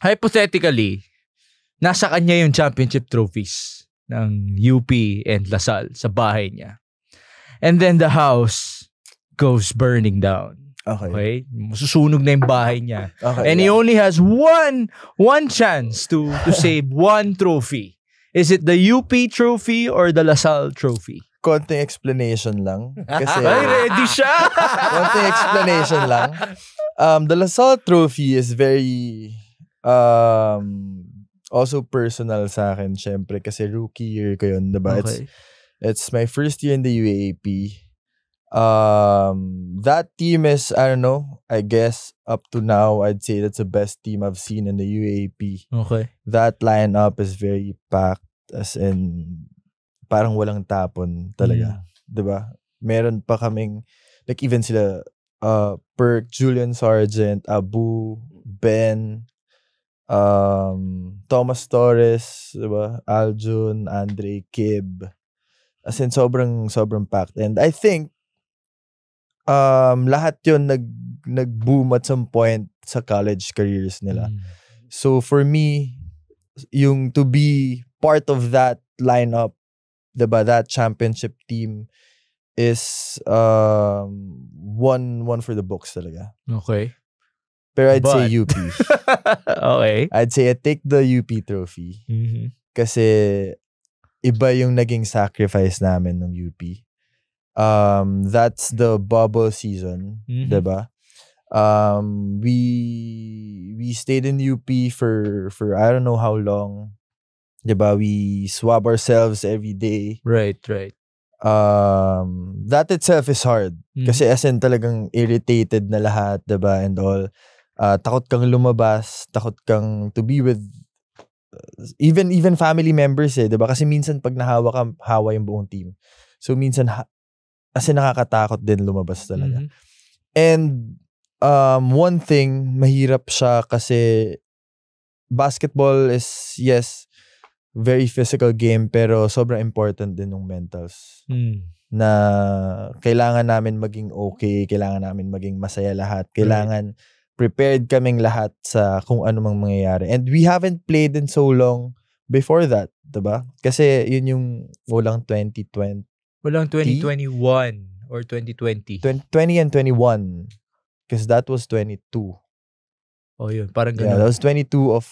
hypothetically, nasa kanya yung championship trophies ng UP and Lasal sa bahay niya. And then the house goes burning down. Okay? Masusunog na yung bahay niya. Okay, and he only has one chance to save one trophy. Is it the UP trophy or the Lasal trophy? Konting explanation lang. Kasi ay, ready siya! Konting explanation lang. The Lasal trophy is very also personal sa akin, syempre, kasi rookie year ko yun, diba? Okay. It's my first year in the UAAP. That team is, I don't know, I guess up to now, I'd say that's the best team I've seen in the UAAP. Okay. That lineup is very packed, as in, parang walang tapon talaga. Diba? Meron pa kaming, like even sila, Perk, Julian Sargent, Abu, Ben, Thomas Torres, diba? Aljun, Andre, Kib. As in, sobrang packed. And I think, lahat yun nag-boom at some point sa college careers nila. So, for me, yung to be part of that lineup, diba, that championship team is one for the books talaga. Okay. Pero I'd say UP. Okay. I'd say I take the UP trophy. Kasi iba yung naging sacrifice namin ng UP. That's the bubble season, diba? We stayed in UP for I don't know how long. Diba? We swab ourselves every day. Right. That itself is hard. Kasi as in talagang irritated na lahat, diba? And all. Takot kang lumabas, takot kang to be with even family members diba? Kasi minsan pag hawa yung buong team. So minsan as in nakakatakot din lumabas talaga. And one thing, mahirap siya kasi basketball is, yes, very physical game, pero sobrang important din ng mentals. Na kailangan namin maging okay, kailangan namin maging masaya lahat, kailangan prepared kaming lahat sa kung ano mang mangyayari. And we haven't played in so long before that, diba? Kasi yun yung walang 2020. Walang 2021 or 2020. 2020 and 21. Because that was 22. Oh, yun. Parang ganun. Yeah, that was 22 of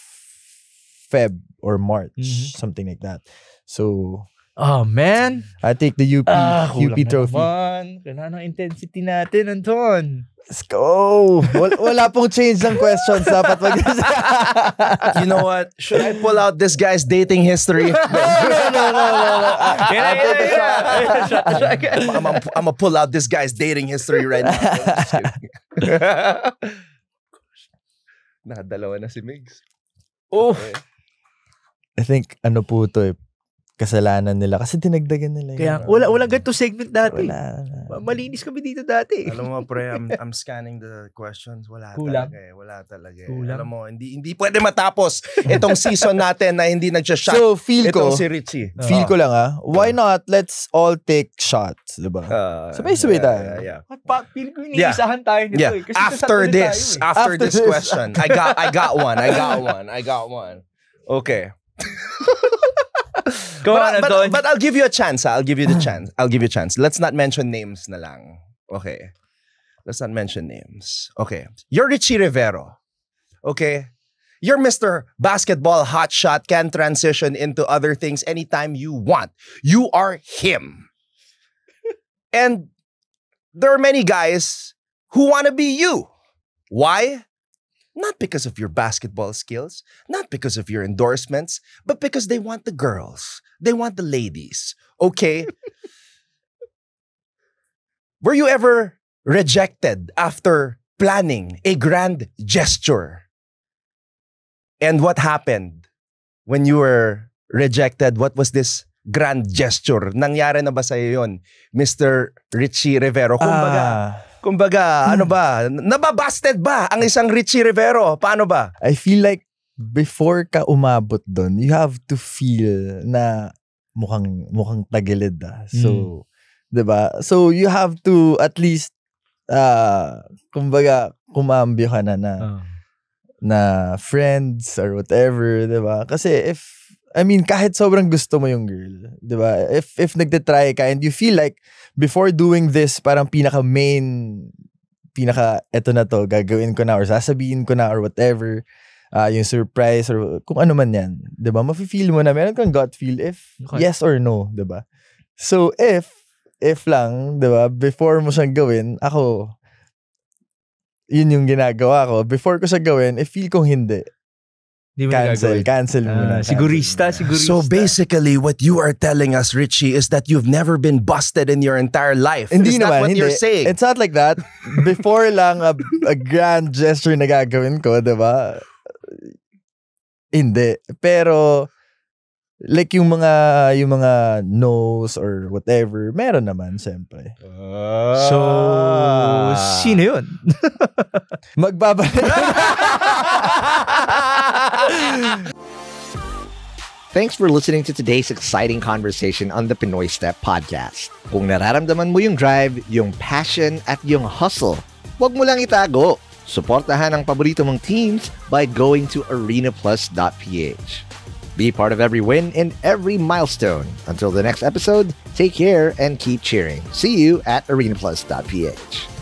Feb or March. Something like that. So, oh, man. I take the UP trophy. Kailangan ng intensity natin, Anton. Let's go! Wala pong change ng questions. Dapat You know what? Should I pull out this guy's dating history? No. I'm gonna pull out this guy's dating history right now. Nakadalawa na si Migs. Oh! Okay. I think, ano po to kasalanan nila. Kasi dinagdagan nila. Kaya, walang ganito segment dati. Wala. Malinis kami dito dati. Alam mo, pre, I'm scanning the questions. Wala talaga. Kulang. Alam mo, hindi pwede matapos itong season natin na hindi nagsha-shot. So, feel ko, itong si Richie. Feel ko lang why not, let's all take shots, diba? Sabay-sabay tayo. Yeah. Feel ko iniisahan tayo nito eh. Kasi After this question, I got one. Okay. Go on, Anton. But I'll give you a chance. I'll give you a chance. Let's not mention names na lang. Okay. Let's not mention names. Okay. You're Richie Rivero. Okay. You're Mr. Basketball Hotshot, can transition into other things anytime you want. You are him. And there are many guys who want to be you. Why? Not because of your basketball skills, not because of your endorsements, but because they want the girls. They want the ladies. Okay? Were you ever rejected after planning a grand gesture? And what happened when you were rejected? What was this grand gesture? Nangyari na ba sa'yo yun, Mr. Richie Rivero? Kumbaga, ano ba? Nababasted ba ang isang Richie Rivero? Paano ba? I feel like before ka umabot doon, you have to feel na mukhang tagilid. So, 'di ba? So you have to at least kumbaga kumambyo ka na na friends or whatever, diba? Kasi kahit sobrang gusto mo yung girl, diba? If nagtitry ka and you feel like before doing this, parang eto na to, gagawin ko na or sasabihin ko na or whatever, yung surprise or kung ano man yan, diba? Mafe-feel mo na, meron kang gut feel if yes or no, diba? So if lang, diba? Before mo siyang gawin, ako, yun yung ginagawa ko. Before ko siya gawin, if feel kong hindi, cancel muna. Sigurista. So basically, what you are telling us, Richie, is that you've never been busted in your entire life. Hindi is that naman, what hindi. You're saying? It's not like that. Before lang a grand gesture na gagawin ko, diba? Hindi. Pero like yung mga no's or whatever, meron naman, siyempre. So, sino yun? Magbabalik. Thanks for listening to today's exciting conversation on the Pinoy Step Podcast. Kung nararamdaman mo yung drive, yung passion, at yung hustle, huwag mo lang itago. Suportahan ang paborito mong teams by going to arenaplus.ph. Be part of every win and every milestone. Until the next episode, take care and keep cheering. See you at arenaplus.ph.